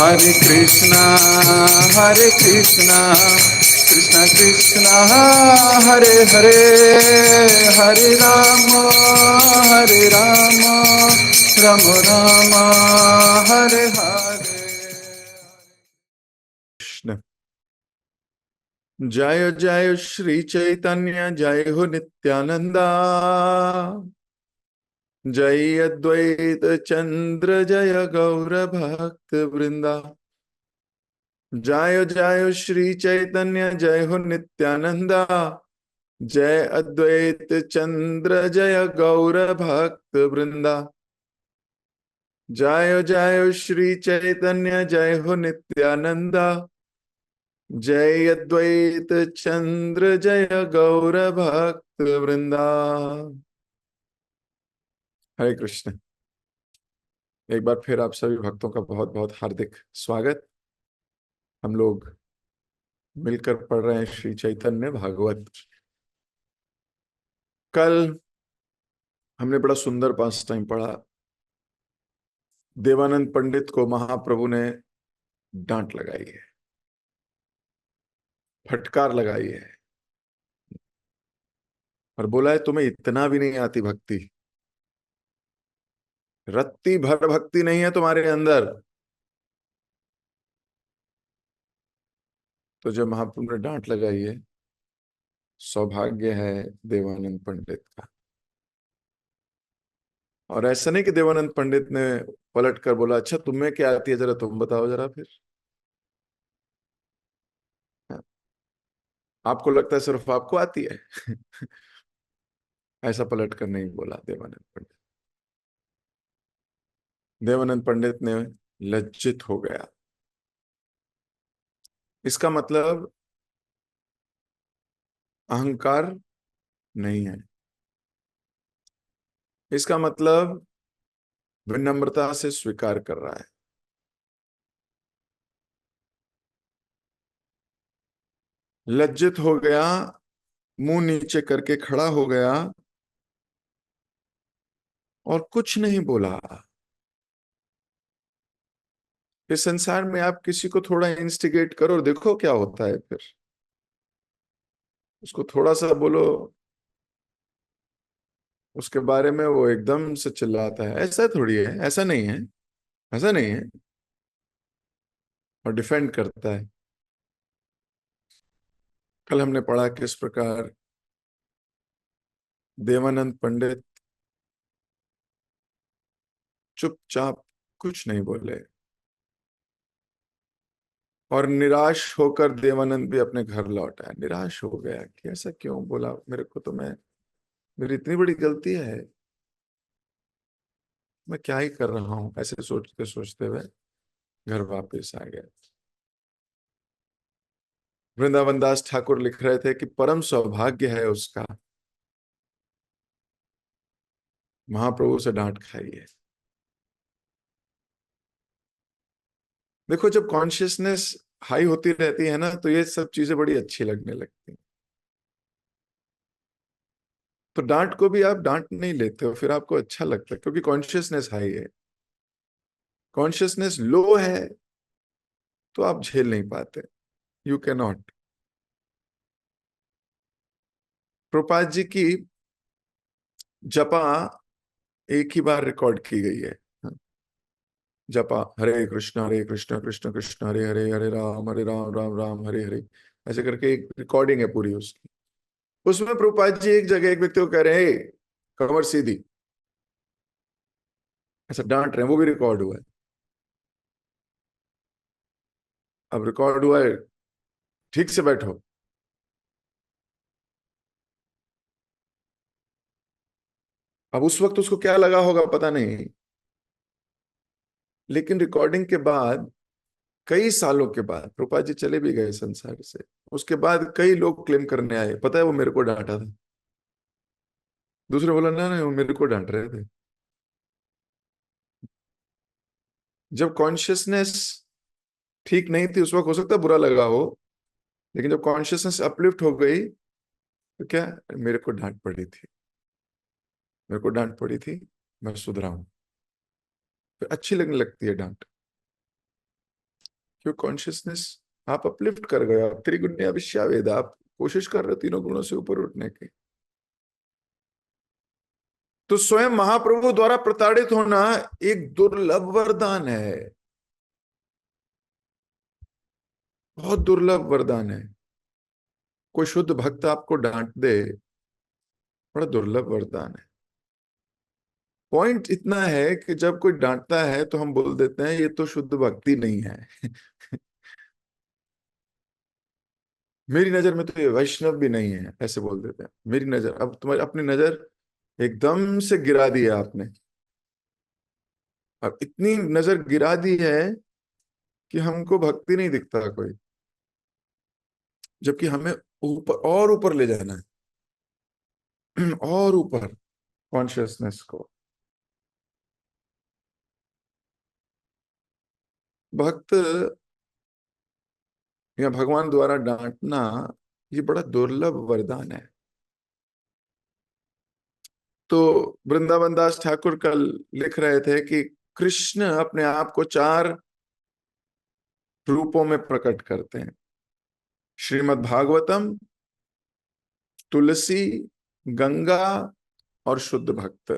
Hare Krishna, Hare Krishna, Krishna Krishna, Hare Hare, Hare Rama, Hare Rama, Rama Rama, Hare Hare. Krishna. जय जय श्री चैतन्य, जय हो नित्यानंदा, जय अद्वैत चंद्र, जय गौर भक्त वृंदा। जय जय श्री चैतन्य, जय हो नित्यानंदा, जय अद्वैत चंद्र, जय गौर भक्त वृंदा। जय जय श्री चैतन्य, जय हो नित्यानंदा, जय अद्वैत चंद्र, जय गौर भक्त वृंदा। हरे कृष्ण। एक बार फिर आप सभी भक्तों का बहुत बहुत हार्दिक स्वागत। हम लोग मिलकर पढ़ रहे हैं श्री चैतन्य भागवत। कल हमने बड़ा सुंदर पास टाइम पढ़ा। देवानंद पंडित को महाप्रभु ने डांट लगाई है, फटकार लगाई है और बोला है तुम्हें इतना भी नहीं आती भक्ति, रत्ती भर भक्ति नहीं है तुम्हारे अंदर। तो जब महाप्रभु ने डांट लगाई है, सौभाग्य है देवानंद पंडित का। और ऐसा नहीं कि देवानंद पंडित ने पलट कर बोला अच्छा तुम्हें क्या आती है, जरा तुम बताओ जरा फिर। आपको लगता है सिर्फ आपको आती है ऐसा पलट कर नहीं बोला देवानंद पंडित। देवानंद पंडित ने लज्जित हो गया। इसका मतलब अहंकार नहीं है, इसका मतलब विनम्रता से स्वीकार कर रहा है। लज्जित हो गया, मुंह नीचे करके खड़ा हो गया और कुछ नहीं बोला। इस संसार में आप किसी को थोड़ा इंस्टिगेट करो और देखो क्या होता है। फिर उसको थोड़ा सा बोलो, उसके बारे में वो एकदम से चिल्लाता है ऐसा थोड़ी है, ऐसा नहीं है, ऐसा नहीं है, और डिफेंड करता है। कल हमने पढ़ा किस प्रकार देवानंद पंडित चुपचाप कुछ नहीं बोले और निराश होकर देवानंद भी अपने घर लौट आया। निराश हो गया कि ऐसा क्यों बोला मेरे को, तो मेरी इतनी बड़ी गलती है, मैं क्या ही कर रहा हूं, ऐसे सोचते सोचते हुए घर वापस आ गया। वृंदावन दास ठाकुर लिख रहे थे कि परम सौभाग्य है उसका, महाप्रभु से डांट खाई है। देखो जब कॉन्शियसनेस हाई होती रहती है ना, तो ये सब चीजें बड़ी अच्छी लगने लगती हैं। तो डांट को भी आप डांट नहीं लेते हो, फिर आपको अच्छा लगता है क्योंकि कॉन्शियसनेस हाई है। कॉन्शियसनेस लो है तो आप झेल नहीं पाते, you can not. Prabhupada ji की जपा एक ही बार रिकॉर्ड की गई है। जपा हरे कृष्ण कृष्ण कृष्ण हरे हरे, हरे राम राम राम हरे हरे, ऐसे करके एक रिकॉर्डिंग है पूरी उसकी। उसमें प्रभुपाद जी एक जगह एक व्यक्ति को कह रहे हैं "हे, कमर सीधी", ऐसा डांट रहे हैं, वो भी रिकॉर्ड हुआ है। अब रिकॉर्ड हुआ है, ठीक से बैठो। अब उस वक्त उसको क्या लगा होगा पता नहीं, लेकिन रिकॉर्डिंग के बाद कई सालों के बाद प्रभुपाद जी चले भी गए संसार से। उसके बाद कई लोग क्लेम करने आए पता है वो मेरे को डांटा था। दूसरे बोला ना नहीं वो मेरे को डांट रहे थे। जब कॉन्शियसनेस ठीक नहीं थी उस वक्त हो सकता है बुरा लगा हो, लेकिन जब कॉन्शियसनेस अपलिफ्ट हो गई तो क्या, मेरे को डांट पड़ी थी, मेरे को डांट पड़ी थी, मैं सुधरा हूं, फिर अच्छी लगने लगती है डांट। क्यों? कॉन्शियसनेस आप अपलिफ्ट कर गए, आप त्रिगुण्य विश्यावेद, आप कोशिश कर रहे हो तीनों गुणों से ऊपर उठने की। तो स्वयं महाप्रभु द्वारा प्रताड़ित होना एक दुर्लभ वरदान है, बहुत दुर्लभ वरदान है। कोई शुद्ध भक्त आपको डांट दे, बड़ा दुर्लभ वरदान है। पॉइंट इतना है कि जब कोई डांटता है तो हम बोल देते हैं ये तो शुद्ध भक्ति नहीं है। मेरी नजर में तो ये वैष्णव भी नहीं है, ऐसे बोल देते हैं। मेरी नजर, अब तुम्हारी अपनी नजर एकदम से गिरा दी है आपने, अब इतनी नजर गिरा दी है कि हमको भक्ति नहीं दिखता कोई, जबकि हमें ऊपर और ऊपर ले जाना है। और ऊपर कॉन्शियसनेस को। भक्त या भगवान द्वारा डांटना ये बड़ा दुर्लभ वरदान है। तो वृंदावन दास ठाकुर कल लिख रहे थे कि कृष्ण अपने आप को 4 रूपों में प्रकट करते हैं, श्रीमद् भागवतम, तुलसी, गंगा और शुद्ध भक्त।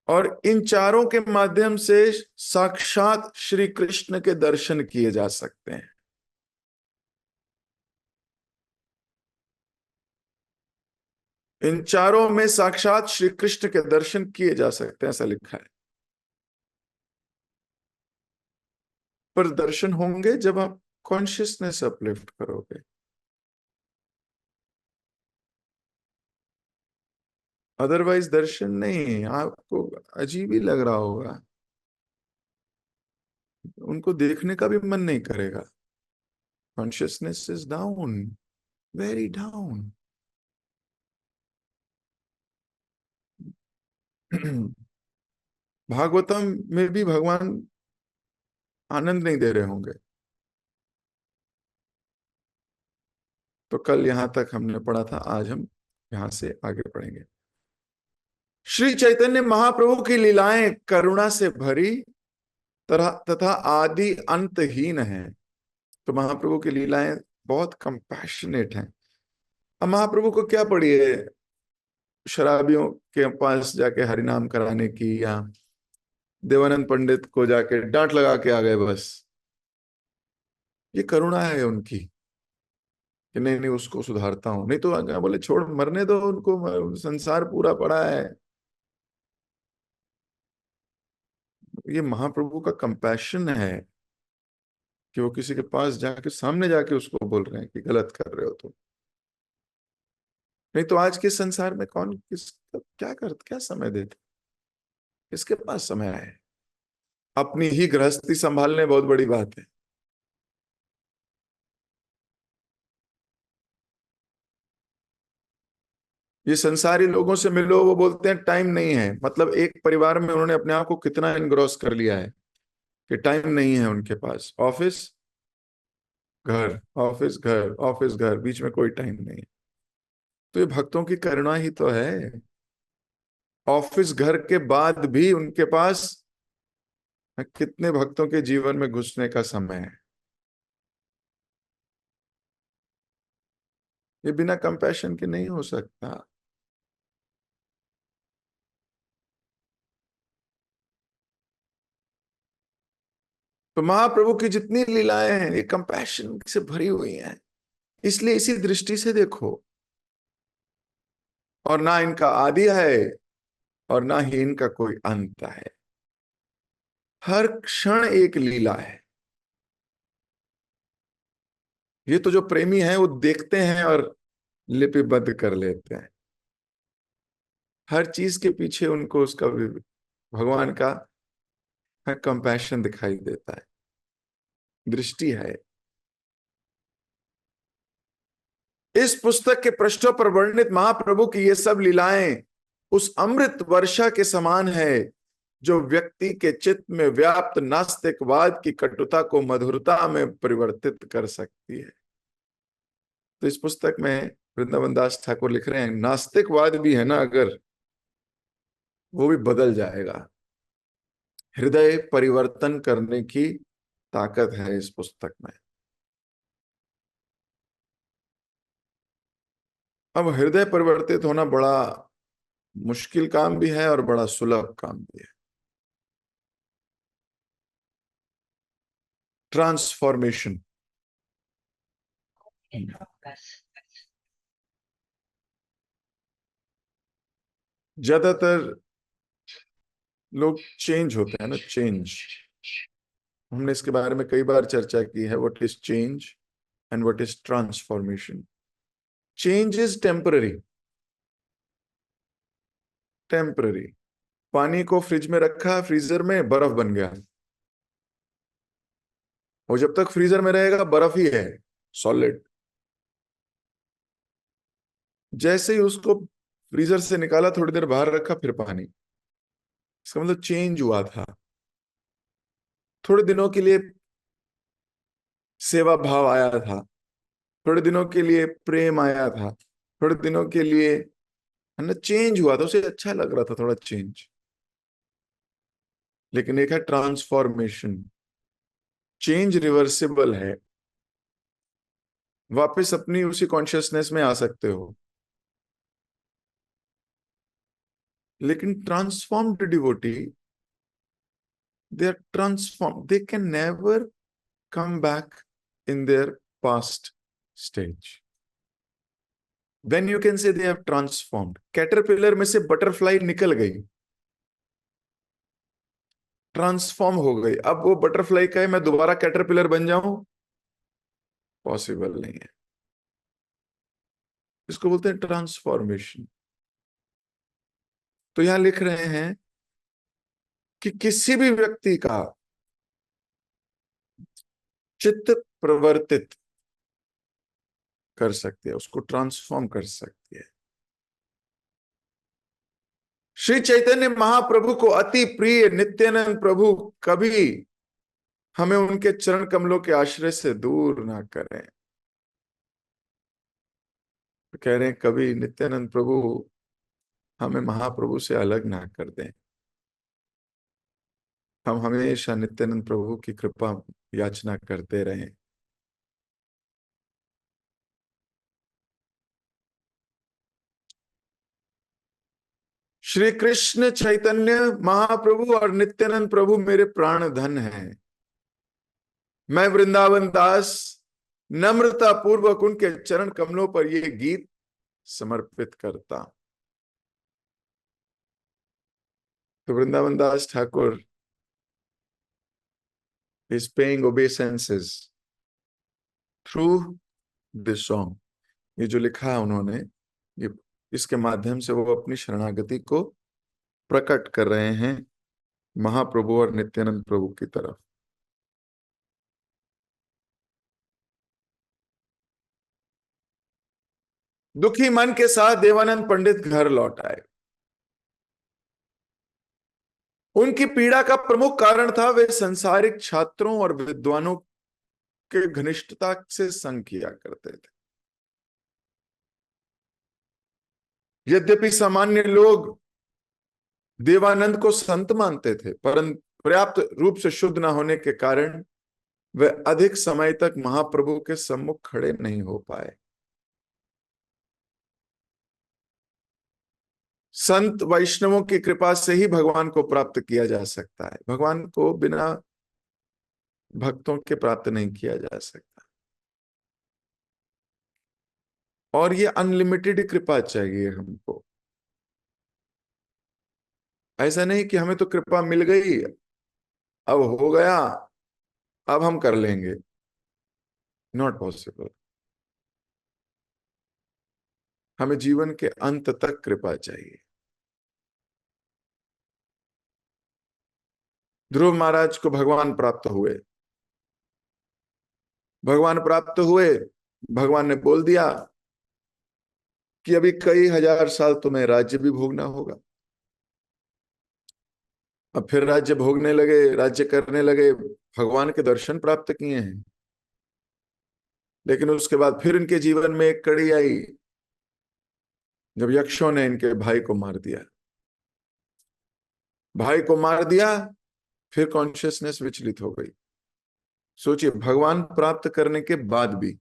और इन चारों के माध्यम से साक्षात श्री कृष्ण के दर्शन किए जा सकते हैं। इन चारों में साक्षात श्री कृष्ण के दर्शन किए जा सकते हैं, ऐसा लिखा है। पर दर्शन होंगे जब आप कॉन्शियसनेस अपलिफ्ट करोगे। अदरवाइज दर्शन नहीं, आपको अजीब ही लग रहा होगा, उनको देखने का भी मन नहीं करेगा। Consciousness is down, very down. Bhagavatam में भी भगवान आनंद नहीं दे रहे होंगे। तो कल यहां तक हमने पढ़ा था, आज हम यहां से आगे पढ़ेंगे। श्री चैतन्य महाप्रभु की लीलाएं करुणा से भरी तथा आदि अंतहीन है। तो महाप्रभु की लीलाएं बहुत कंपैशनेट हैं। अब महाप्रभु को क्या पड़ी है शराबियों के पास जाके हरिनाम कराने की, या देवानंद पंडित को जाके डांट लगा के आ गए बस। ये करुणा है उनकी कि नहीं नहीं उसको सुधारता हूं, नहीं तो बोले छोड़ मरने दो उनको, संसार पूरा पड़ा है। ये महाप्रभु का कंपैशन है कि वो किसी के पास जाके सामने जाके उसको बोल रहे हैं कि गलत कर रहे हो तुम। नहीं तो आज के संसार में कौन किस क्या समय देते, किसके पास समय है? अपनी ही गृहस्थी संभालने बहुत बड़ी बात है। ये संसारी लोगों से मिलो, वो बोलते हैं टाइम नहीं है। मतलब एक परिवार में उन्होंने अपने आप को कितना इनग्रॉस कर लिया है कि टाइम नहीं है उनके पास। ऑफिस घर, ऑफिस घर, ऑफिस घर, बीच में कोई टाइम नहीं है। तो ये भक्तों की करुणा ही तो है। ऑफिस घर के बाद भी उनके पास कितने भक्तों के जीवन में घुसने का समय है। ये बिना कंपैशन के नहीं हो सकता। तो महाप्रभु की जितनी लीलाएं हैं ये कंपैशन से भरी हुई हैं। इसलिए इसी दृष्टि से देखो। और ना इनका आदि है और ना ही इनका कोई अंत है। हर क्षण एक लीला है। ये तो जो प्रेमी है वो देखते हैं और लिपिबद्ध कर लेते हैं। हर चीज के पीछे उनको उसका भगवान का कंपैशन दिखाई देता है, दृष्टि है। इस पुस्तक के पृष्ठों पर वर्णित महाप्रभु की ये सब लीलाएं उस अमृत वर्षा के समान है जो व्यक्ति के चित्त में व्याप्त नास्तिकवाद की कटुता को मधुरता में परिवर्तित कर सकती है। तो इस पुस्तक में वृंदावन दास ठाकुर लिख रहे हैं नास्तिकवाद भी है ना, अगर वो भी बदल जाएगा। हृदय परिवर्तन करने की ताकत है इस पुस्तक में। अब हृदय परिवर्तित होना बड़ा मुश्किल काम भी है और बड़ा सुलभ काम भी है। ट्रांसफॉर्मेशन, ज्यादातर लोग चेंज होते हैं ना, चेंज। हमने इसके बारे में कई बार चर्चा की है, what is change and what is transformation. Change is temporary, temporary. पानी को फ्रिज में रखा, फ्रीजर में बर्फ बन गया, वो जब तक फ्रीजर में रहेगा बर्फ ही है, सॉलिड। जैसे ही उसको फ्रीजर से निकाला, थोड़ी देर बाहर रखा, फिर पानी। इसका मतलब चेंज हुआ था। थोड़े दिनों के लिए सेवा भाव आया था, थोड़े दिनों के लिए प्रेम आया था, थोड़े दिनों के लिए, है ना, चेंज हुआ था, उसे अच्छा लग रहा था थोड़ा चेंज। लेकिन एक है ट्रांसफॉर्मेशन। चेंज रिवर्सिबल है, वापस अपनी उसी कॉन्शियसनेस में आ सकते हो। लेकिन transformed devotee, they are transform, they can never come back in their past stage. Then you can say they have transformed. Caterpillar में से बटरफ्लाई निकल गई, ट्रांसफॉर्म हो गई। अब वो बटरफ्लाई का है, मैं दोबारा कैटरपिलर बन जाऊं, पॉसिबल नहीं है। इसको बोलते हैं ट्रांसफॉर्मेशन। तो यहां लिख रहे हैं कि किसी भी व्यक्ति का चित्त प्रवर्तित कर सकती है, उसको ट्रांसफॉर्म कर सकती है। श्री चैतन्य महाप्रभु को अति प्रिय नित्यानंद प्रभु कभी हमें उनके चरण कमलों के आश्रय से दूर ना करें। कह रहे हैं कभी नित्यानंद प्रभु हमें महाप्रभु से अलग ना कर दें। हम हमेशा नित्यानंद प्रभु की कृपा याचना करते रहें। श्री कृष्ण चैतन्य महाप्रभु और नित्यानंद प्रभु मेरे प्राण धन हैं। मैं वृंदावन दास नम्रता पूर्वक उनके चरण कमलों पर यह गीत समर्पित करता। तो वृंदावन दास Thakur is paying obeisances through this song। ये जो लिखा है उन्होंने, ये इसके माध्यम से वो अपनी शरणागति को प्रकट कर रहे हैं महाप्रभु और नित्यानंद प्रभु की तरफ। दुखी मन के साथ देवानंद पंडित घर लौट आए। उनकी पीड़ा का प्रमुख कारण था वे संसारिक छात्रों और विद्वानों के घनिष्ठता से संग किया करते थे। यद्यपि सामान्य लोग देवानंद को संत मानते थे, परंतु पर्याप्त रूप से शुद्ध न होने के कारण वे अधिक समय तक महाप्रभु के सम्मुख खड़े नहीं हो पाए। संत वैष्णवों की कृपा से ही भगवान को प्राप्त किया जा सकता है, भगवान को बिना भक्तों के प्राप्त नहीं किया जा सकता। और ये अनलिमिटेड कृपा चाहिए हमको। ऐसा नहीं कि हमें तो कृपा मिल गई, अब हो गया, अब हम कर लेंगे। Not possible. हमें जीवन के अंत तक कृपा चाहिए। ध्रुव महाराज को भगवान प्राप्त हुए, भगवान प्राप्त हुए, भगवान ने बोल दिया कि अभी कई हजार साल तुम्हें राज्य भी भोगना होगा। अब फिर राज्य भोगने लगे, राज्य करने लगे, भगवान के दर्शन प्राप्त किए हैं। लेकिन उसके बाद फिर इनके जीवन में एक कड़ी आई, जब यक्षों ने इनके भाई को मार दिया। भाई को मार दिया, फिर कॉन्शियसनेस विचलित हो गई। सोचिए, भगवान प्राप्त करने के बाद भी,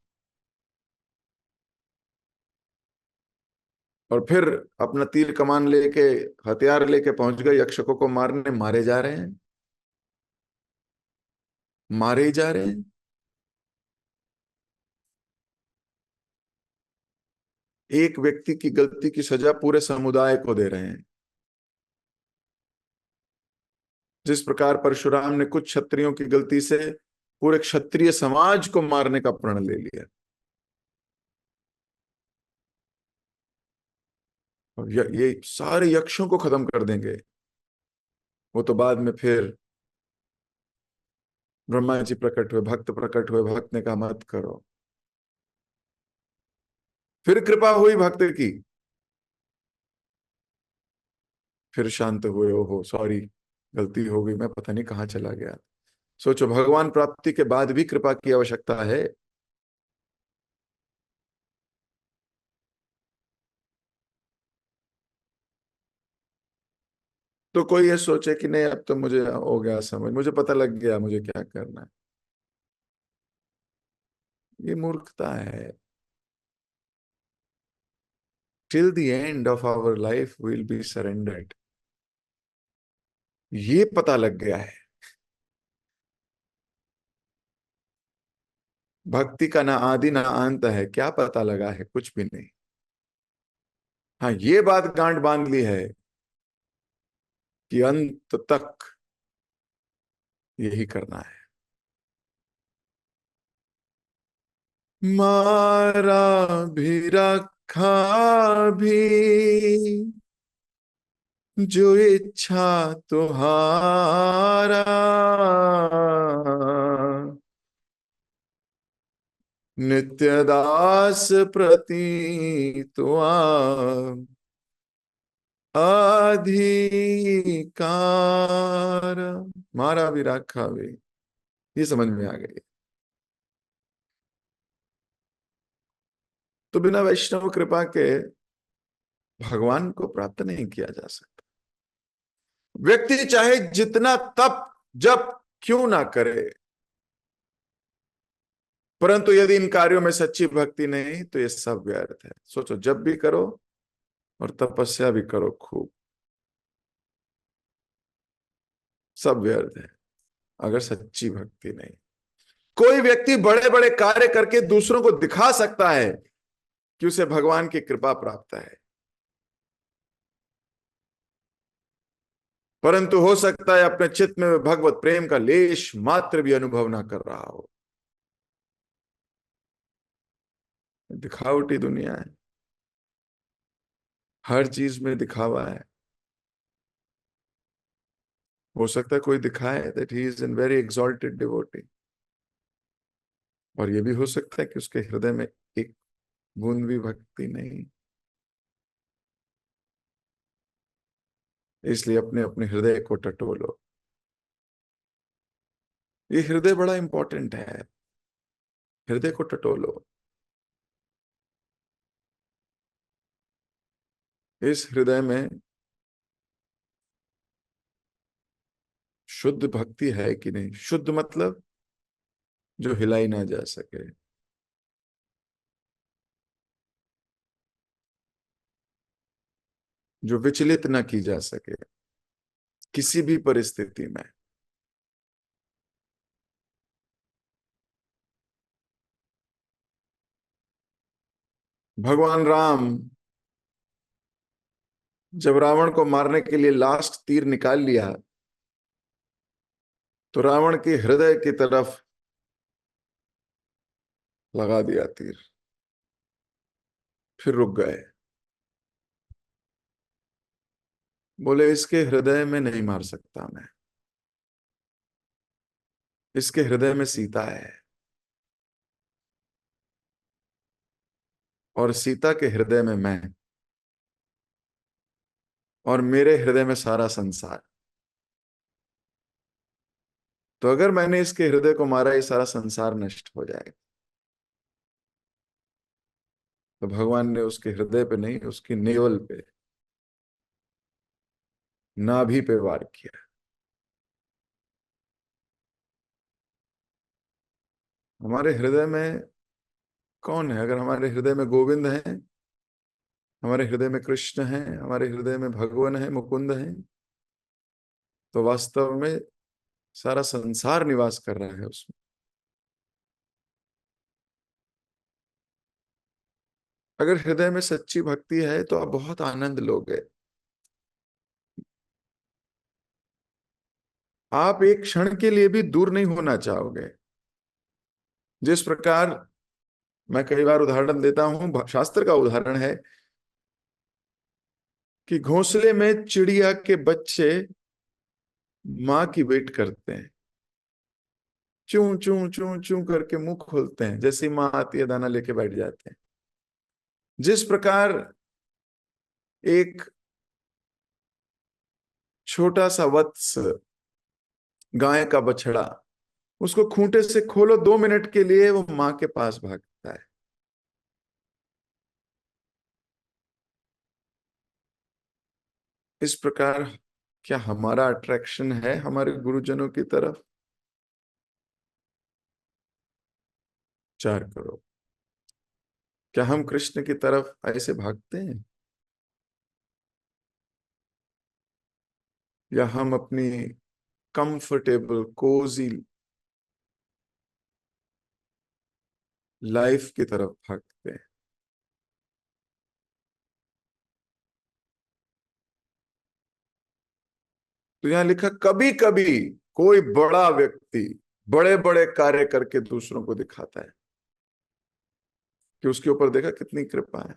और फिर अपना तीर कमान लेके, हथियार लेके पहुंच गए यक्षकों को मारने, मारे जा रहे हैं, मारे ही जा रहे हैं। एक व्यक्ति की गलती की सजा पूरे समुदाय को दे रहे हैं। जिस प्रकार परशुराम ने कुछ क्षत्रियों की गलती से पूरे क्षत्रिय समाज को मारने का प्रण ले लिया, और ये सारे यक्षों को खत्म कर देंगे। वो तो बाद में फिर ब्रह्मा जी प्रकट हुए, भक्त प्रकट हुए, भक्त ने कहा मत करो। फिर कृपा हुई भक्त की, फिर शांत हुए, ओहो सॉरी, गलती हो गई, मैं पता नहीं कहाँ चला गया। सोचो, भगवान प्राप्ति के बाद भी कृपा की आवश्यकता है। तो कोई ये सोचे कि नहीं, अब तो मुझे हो गया समझ, मुझे पता लग गया मुझे क्या करना है, ये मूर्खता है। Till the end of our life will be surrendered, ये पता लग गया है। भक्ति का ना आदि ना अंत है, क्या पता लगा है, कुछ भी नहीं। हाँ, ये बात गांठ बांध ली है कि अंत तक यही करना है। मारा भी रखा भी जो इच्छा तुहारा, नित्य दास प्रतीत अधिकार। मारा भी रखा भी, ये समझ में आ गई। तो बिना वैष्णव कृपा के भगवान को प्राप्त नहीं किया जा सकता। व्यक्ति चाहे जितना तप जप क्यों ना करे, परंतु यदि इन कार्यों में सच्ची भक्ति नहीं, तो ये सब व्यर्थ है। सोचो, जब भी करो और तपस्या भी करो खूब, सब व्यर्थ है अगर सच्ची भक्ति नहीं। कोई व्यक्ति बड़े बड़े कार्य करके दूसरों को दिखा सकता है कि उसे भगवान की कृपा प्राप्त है, परंतु हो सकता है अपने चित्त में भगवत प्रेम का लेश मात्र भी अनुभव ना कर रहा हो। दिखावटी दुनिया है, हर चीज में दिखावा है। हो सकता है कोई दिखाए that he is in very exalted devotee, और ये भी हो सकता है कि उसके हृदय में एक बूंद भी भक्ति नहीं। इसलिए अपने अपने हृदय को टटोलो। ये हृदय बड़ा इंपॉर्टेंट है, हृदय को टटोलो। इस हृदय में शुद्ध भक्ति है कि नहीं। शुद्ध मतलब जो हिलाई ना जा सके, जो विचलित ना की जा सके किसी भी परिस्थिति में। भगवान राम जब रावण को मारने के लिए लास्ट तीर निकाल लिया, तो रावण के हृदय की तरफ लगा दिया तीर, फिर रुक गए। बोले इसके हृदय में नहीं मार सकता मैं, इसके हृदय में सीता है, और सीता के हृदय में मैं, और मेरे हृदय में सारा संसार। तो अगर मैंने इसके हृदय को मारा, ये सारा संसार नष्ट हो जाएगा। तो भगवान ने उसके हृदय पे नहीं, उसकी नेवल पे, नाभि पे वार किया। हमारे हृदय में कौन है? अगर हमारे हृदय में गोविंद है, हमारे हृदय में कृष्ण है, हमारे हृदय में भगवान है, मुकुंद है, तो वास्तव में सारा संसार निवास कर रहा है उसमें। अगर हृदय में सच्ची भक्ति है तो आप बहुत आनंद लोगे। आप एक क्षण के लिए भी दूर नहीं होना चाहोगे। जिस प्रकार मैं कई बार उदाहरण देता हूं, शास्त्र का उदाहरण है कि घोंसले में चिड़िया के बच्चे मां की वेट करते हैं, चूं चूं चूं चूं करके मुंह खोलते हैं, जैसे मां आती है दाना लेके बैठ जाते हैं। जिस प्रकार एक छोटा सा वत्स, गाय का बछड़ा, उसको खूंटे से खोलो 2 मिनट के लिए, वो मां के पास भागता है। इस प्रकार क्या हमारा अट्रैक्शन है हमारे गुरुजनों की तरफ? 4 करोड़। क्या हम कृष्ण की तरफ ऐसे भागते हैं, या हम अपनी कंफर्टेबल कोजी लाइफ की तरफ भागते हैं? तो यहां लिखा, कभी कभी कोई बड़ा व्यक्ति बड़े बड़े कार्य करके दूसरों को दिखाता है कि उसके ऊपर देखा कितनी कृपा है,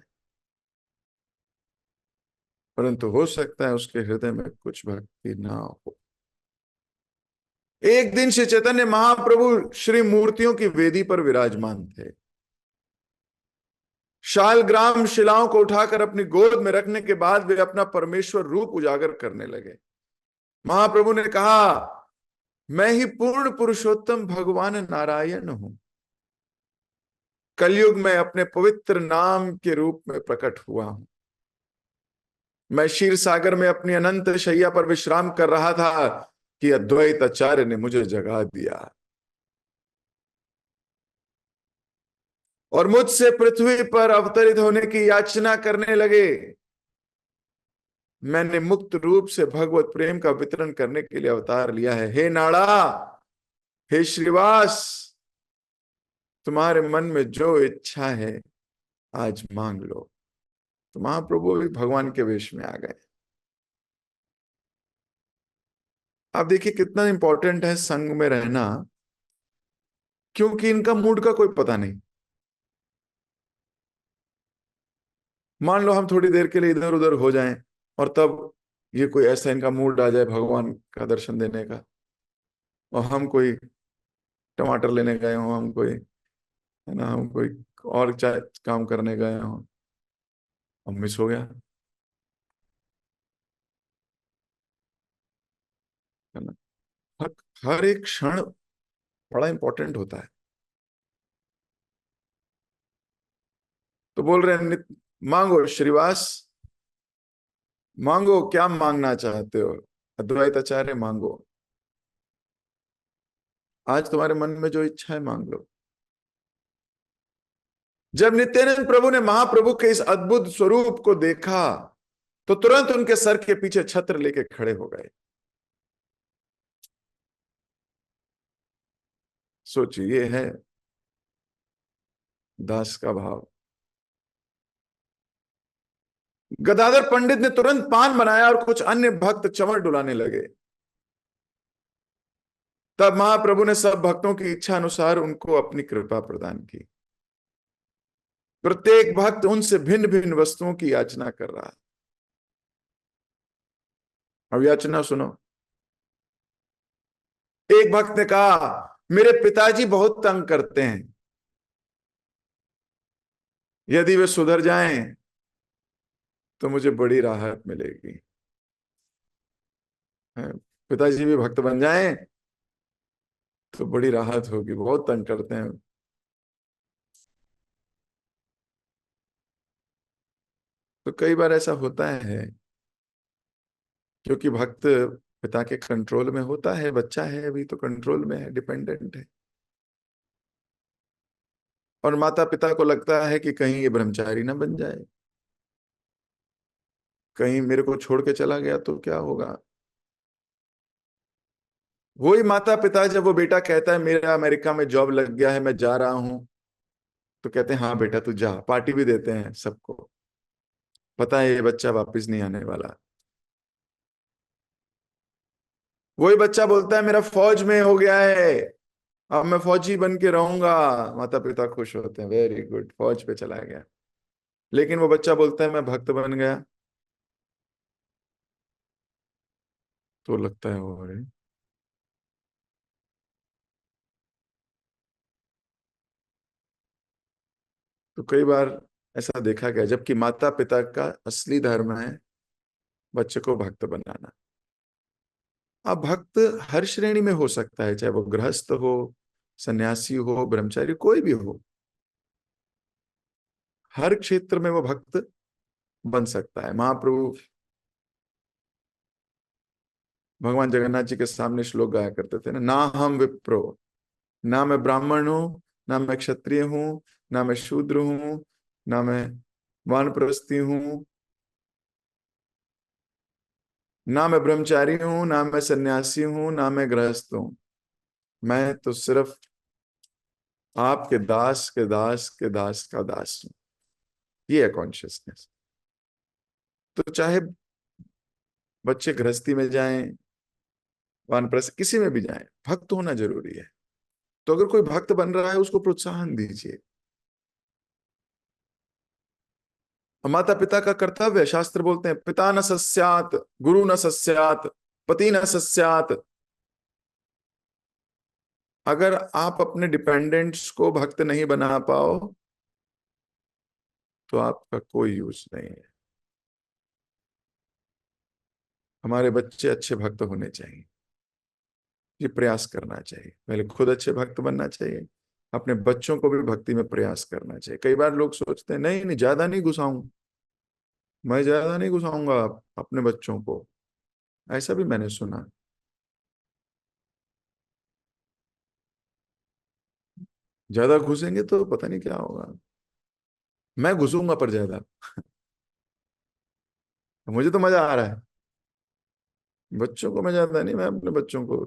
परंतु हो सकता है उसके हृदय में कुछ भक्ति ना हो। एक दिन श्री चैतन्य महाप्रभु श्री मूर्तियों की वेदी पर विराजमान थे। शालग्राम शिलाओं को उठाकर अपनी गोद में रखने के बाद वे अपना परमेश्वर रूप उजागर करने लगे। महाप्रभु ने कहा, मैं ही पूर्ण पुरुषोत्तम भगवान नारायण हूं। कलयुग में अपने पवित्र नाम के रूप में प्रकट हुआ हूं। मैं क्षीर सागर में अपनी अनंत शैया पर विश्राम कर रहा था कि अद्वैत आचार्य ने मुझे जगा दिया और मुझसे पृथ्वी पर अवतरित होने की याचना करने लगे। मैंने मुक्त रूप से भगवत प्रेम का वितरण करने के लिए अवतार लिया है। हे नाड़ा, हे श्रीवास, तुम्हारे मन में जो इच्छा है आज मांग लो। तो महाप्रभु भी भगवान के वेश में आ गए। आप देखिए कितना इंपॉर्टेंट है संग में रहना, क्योंकि इनका मूड का कोई पता नहीं। मान लो हम थोड़ी देर के लिए इधर उधर हो जाएं, और तब ये कोई ऐसा इनका मूड आ जाए भगवान का दर्शन देने का, और हम कोई टमाटर लेने गए हों, हम कोई, है ना, हम कोई और चाहे काम करने गए हों, हम मिस हो गया, है ना। हर हर एक क्षण बड़ा इंपॉर्टेंट होता है। तो बोल रहे हैं मांगो श्रीवास, मांगो, क्या मांगना चाहते हो अद्वैत आचार्य, मांगो। आज तुम्हारे मन में जो इच्छा है मांग लो। जब नित्यानंद प्रभु ने महाप्रभु के इस अद्भुत स्वरूप को देखा तो तुरंत उनके सर के पीछे छत्र लेके खड़े हो गए। सोचिए, ये है दास का भाव। गदाधर पंडित ने तुरंत पान बनाया और कुछ अन्य भक्त चंवर डुलाने लगे। तब महाप्रभु ने सब भक्तों की इच्छा अनुसार उनको अपनी कृपा प्रदान की। प्रत्येक भक्त उनसे भिन्न भिन्न वस्तुओं की याचना कर रहा। अब याचना सुनो। एक भक्त ने कहा, मेरे पिताजी बहुत तंग करते हैं, यदि वे सुधर जाएं तो मुझे बड़ी राहत मिलेगी। पिताजी भी भक्त बन जाएं तो बड़ी राहत होगी, बहुत तंग करते हैं। तो कई बार ऐसा होता है, क्योंकि भक्त पिता के कंट्रोल में होता है, बच्चा है अभी तो कंट्रोल में है, डिपेंडेंट है। और माता पिता को लगता है कि कहीं ये ब्रह्मचारी ना बन जाए, कहीं मेरे को छोड़ के चला गया तो क्या होगा। वही माता पिता जब वो बेटा कहता है मेरा अमेरिका में जॉब लग गया है, मैं जा रहा हूं, तो कहते हैं हाँ बेटा तू जा, पार्टी भी देते हैं सबको, पता है ये बच्चा वापस नहीं आने वाला। वही बच्चा बोलता है मेरा फौज में हो गया है, अब मैं फौजी बन के रहूंगा। माता पिता खुश होते हैं, वेरी गुड, फौज पे चला गया। लेकिन वो बच्चा बोलता है मैं भक्त बन गया, तो लगता है वो अरे। तो कई बार ऐसा देखा गया, जबकि माता पिता का असली धर्म है बच्चे को भक्त बनाना। अब भक्त हर श्रेणी में हो सकता है, चाहे वो गृहस्थ हो, सन्यासी हो, ब्रह्मचारी, कोई भी हो, हर क्षेत्र में वो भक्त बन सकता है। महाप्रभु भगवान जगन्नाथ जी के सामने श्लोक गाया करते थे ना हम विप्रो, ना मैं ब्राह्मण हूं, ना मैं क्षत्रिय हूं, ना मैं शूद्र हूं, ना मैं वानप्रस्थी हूं, ना मैं ब्रह्मचारी हूं, ना मैं सन्यासी हूं, ना मैं गृहस्थ हूं, मैं तो सिर्फ आपके दास के दास के दास का दास हूं। ये है कॉन्शियसनेस। तो चाहे बच्चे गृहस्थी में जाएं, वानप्रस्थ, किसी में भी जाएं, भक्त होना जरूरी है। तो अगर कोई भक्त बन रहा है उसको प्रोत्साहन दीजिए। माता पिता का कर्तव्य, शास्त्र बोलते हैं पिता न सस्यात, गुरु न सस्यात, पति न सस्यात। अगर आप अपने डिपेंडेंट्स को भक्त नहीं बना पाओ तो आपका कोई यूज नहीं है। हमारे बच्चे अच्छे भक्त होने चाहिए, ये प्रयास करना चाहिए, पहले खुद अच्छे भक्त बनना चाहिए, अपने बच्चों को भी भक्ति में प्रयास करना चाहिए। कई बार लोग सोचते हैं नहीं नहीं ज्यादा नहीं घुसाऊं, मैं ज्यादा नहीं घुसाऊंगा अपने बच्चों को, ऐसा भी मैंने सुना। ज्यादा घुसेंगे तो पता नहीं क्या होगा। मैं घुसूंगा पर ज्यादा, मुझे तो मजा आ रहा है, बच्चों को मैं ज्यादा नहीं, मैं अपने बच्चों को।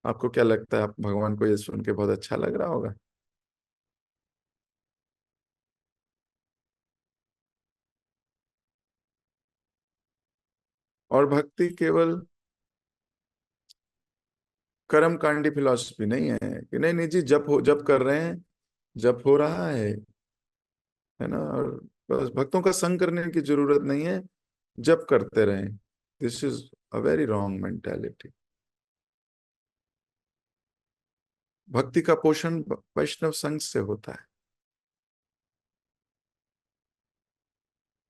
आपको क्या लगता है, आप भगवान को ये सुन के बहुत अच्छा लग रहा होगा। और भक्ति केवल कर्म कांडी फिलॉसफी नहीं है कि नहीं नहीं जी जप कर रहे हैं, जप हो रहा है ना, और बस भक्तों का संग करने की जरूरत नहीं है, जप करते रहें। This is a very wrong mentality. भक्ति का पोषण वैष्णव संघ से होता है।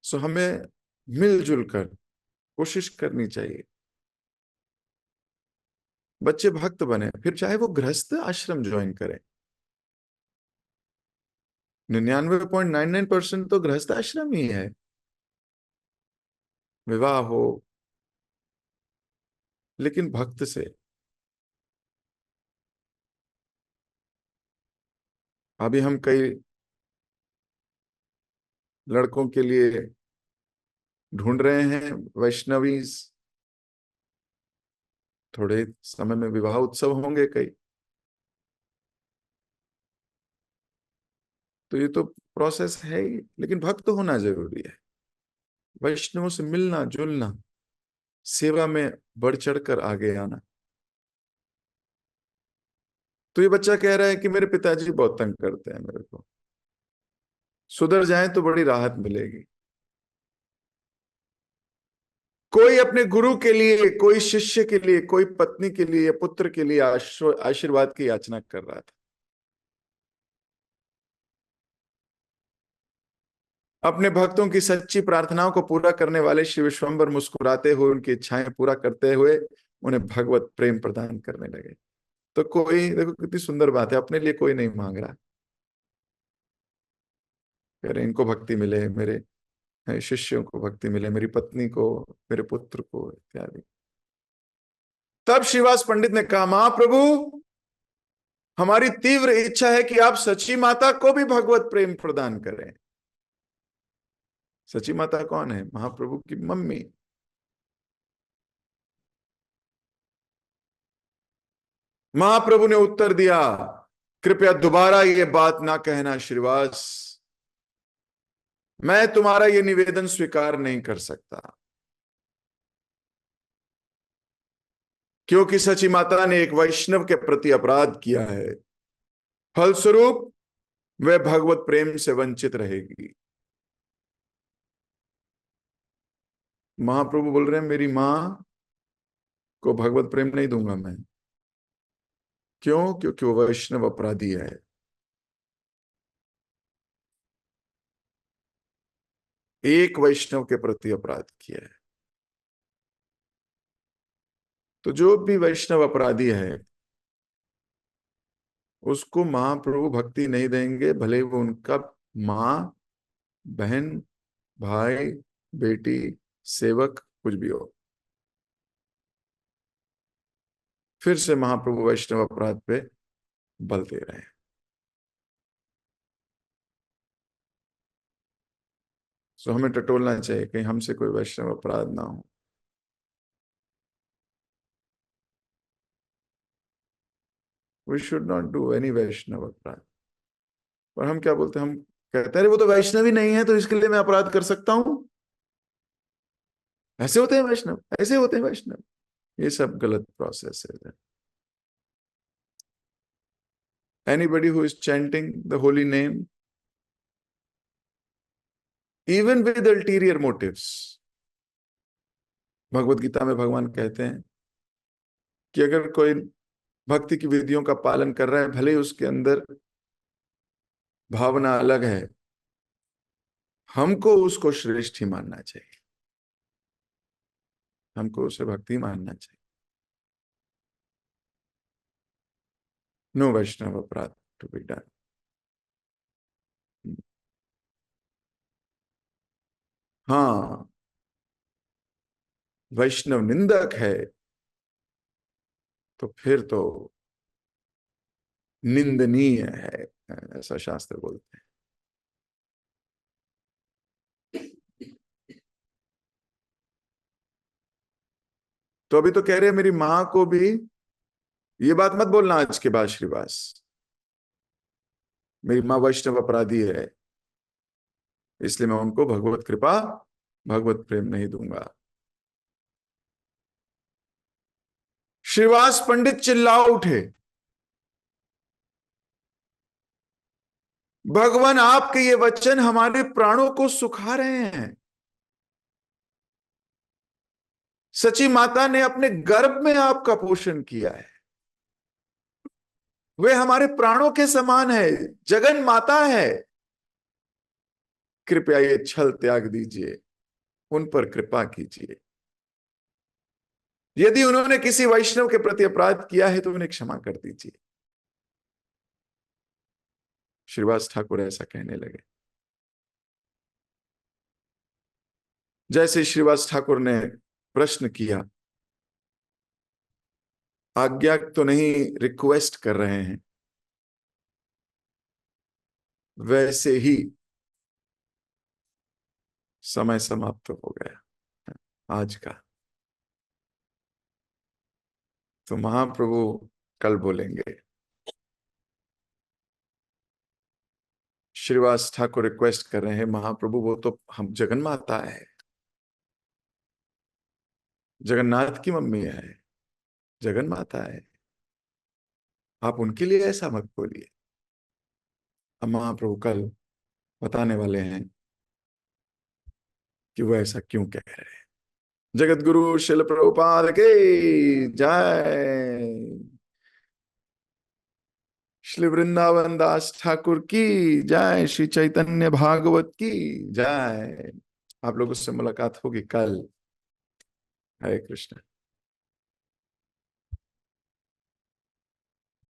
सो हमें मिलजुल कर कोशिश करनी चाहिए, बच्चे भक्त बने, फिर चाहे वो गृहस्थ आश्रम ज्वाइन करें। 99.99% तो गृहस्थ आश्रम ही है, विवाह हो, लेकिन भक्त से। अभी हम कई लड़कों के लिए ढूंढ रहे हैं वैष्णवी, थोड़े समय में विवाह उत्सव होंगे कई, तो ये तो प्रोसेस है ही, लेकिन भक्त होना जरूरी है, वैष्णवों से मिलना जुलना, सेवा में बढ़ चढ़ कर आगे आना। तो ये बच्चा कह रहा है कि मेरे पिताजी बहुत तंग करते हैं मेरे को, सुधर जाए तो बड़ी राहत मिलेगी। कोई अपने गुरु के लिए, कोई शिष्य के लिए, कोई पत्नी के लिए, पुत्र के लिए आशीर्वाद की याचना कर रहा था। अपने भक्तों की सच्ची प्रार्थनाओं को पूरा करने वाले शिव विश्वम्बर मुस्कुराते हुए उनकी इच्छाएं पूरा करते हुए उन्हें भगवत प्रेम प्रदान करने लगे। तो कोई देखो कितनी सुंदर बात है, अपने लिए कोई नहीं मांग रहा, कह रहे इनको भक्ति मिले, मेरे शिष्यों को भक्ति मिले, मेरी पत्नी को, मेरे पुत्र को इत्यादि। तब श्रीवास पंडित ने कहा महाप्रभु हमारी तीव्र इच्छा है कि आप सची माता को भी भगवत प्रेम प्रदान करें। सची माता कौन है? महाप्रभु की मम्मी। महाप्रभु ने उत्तर दिया, कृपया दोबारा ये बात ना कहना श्रीवास, मैं तुम्हारा ये निवेदन स्वीकार नहीं कर सकता, क्योंकि सची माता ने एक वैष्णव के प्रति अपराध किया है, फलस्वरूप वह भगवत प्रेम से वंचित रहेगी। महाप्रभु बोल रहे हैं, मेरी मां को भगवत प्रेम नहीं दूंगा मैं। क्यों? क्योंकि वो वैष्णव अपराधी है। एक वैष्णव के प्रति अपराध किया है, तो जो भी वैष्णव अपराधी है उसको महाप्रभु भक्ति नहीं देंगे, भले वो उनका मां, बहन, भाई, बेटी, सेवक कुछ भी हो। फिर से महाप्रभु वैष्णव अपराध पे बल दे रहे हैं। सो हमें टटोलना चाहिए कहीं हमसे कोई वैष्णव अपराध ना हो। We should not do any वैष्णव अपराध। और हम क्या बोलते हैं? हम कहते हैं वो तो वैष्णव ही नहीं है तो इसके लिए मैं अपराध कर सकता हूं। ऐसे होते हैं वैष्णव, ऐसे होते हैं वैष्णव। ये सब गलत प्रोसेस है। Anybody who is chanting the holy name even with ulterior motives, Bhagavad Gita में भगवान कहते हैं कि अगर कोई भक्ति की विधियों का पालन कर रहा है, भले ही उसके अंदर भावना अलग है, हमको उसको श्रेष्ठ ही मानना चाहिए, हमको उसे भक्ति मानना चाहिए। नो वैष्णव अपराध टू बी डन। हाँ, वैष्णव निंदक है तो फिर तो निंदनीय है, ऐसा शास्त्र बोलते हैं। तो अभी तो कह रहे हैं मेरी मां को भी ये बात मत बोलना आज के बाद श्रीवास, मेरी मां वैष्णव अपराधी है, इसलिए मैं उनको भगवत कृपा, भगवत प्रेम नहीं दूंगा। श्रीवास पंडित चिल्ला उठे, भगवान आपके ये वचन हमारे प्राणों को सुखा रहे हैं। सची माता ने अपने गर्भ में आपका पोषण किया है, वे हमारे प्राणों के समान है, जगन माता है। कृपया ये छल त्याग दीजिए, उन पर कृपा कीजिए। यदि उन्होंने किसी वैष्णव के प्रति अपराध किया है तो उन्हें क्षमा कर दीजिए। श्रीवास ठाकुर ऐसा कहने लगे। जैसे श्रीवास ठाकुर ने प्रश्न किया, आज्ञा तो नहीं रिक्वेस्ट कर रहे हैं, वैसे ही समय समाप्त हो गया आज का। तो महाप्रभु कल बोलेंगे। श्रीवास ठाकुर रिक्वेस्ट कर रहे हैं, महाप्रभु वो तो हम जगन माता है, जगन्नाथ की मम्मी है, जगन माता है, आप उनके लिए ऐसा मत बोलिए। अब महाप्रभु कल बताने वाले हैं कि वो ऐसा क्यों कह रहे हैं। जगत गुरु शिल प्रभुपाद के जय। श्री वृंदावन दास ठाकुर की जय। श्री चैतन्य भागवत की जय। आप लोगों से मुलाकात होगी कल। हरे कृष्ण।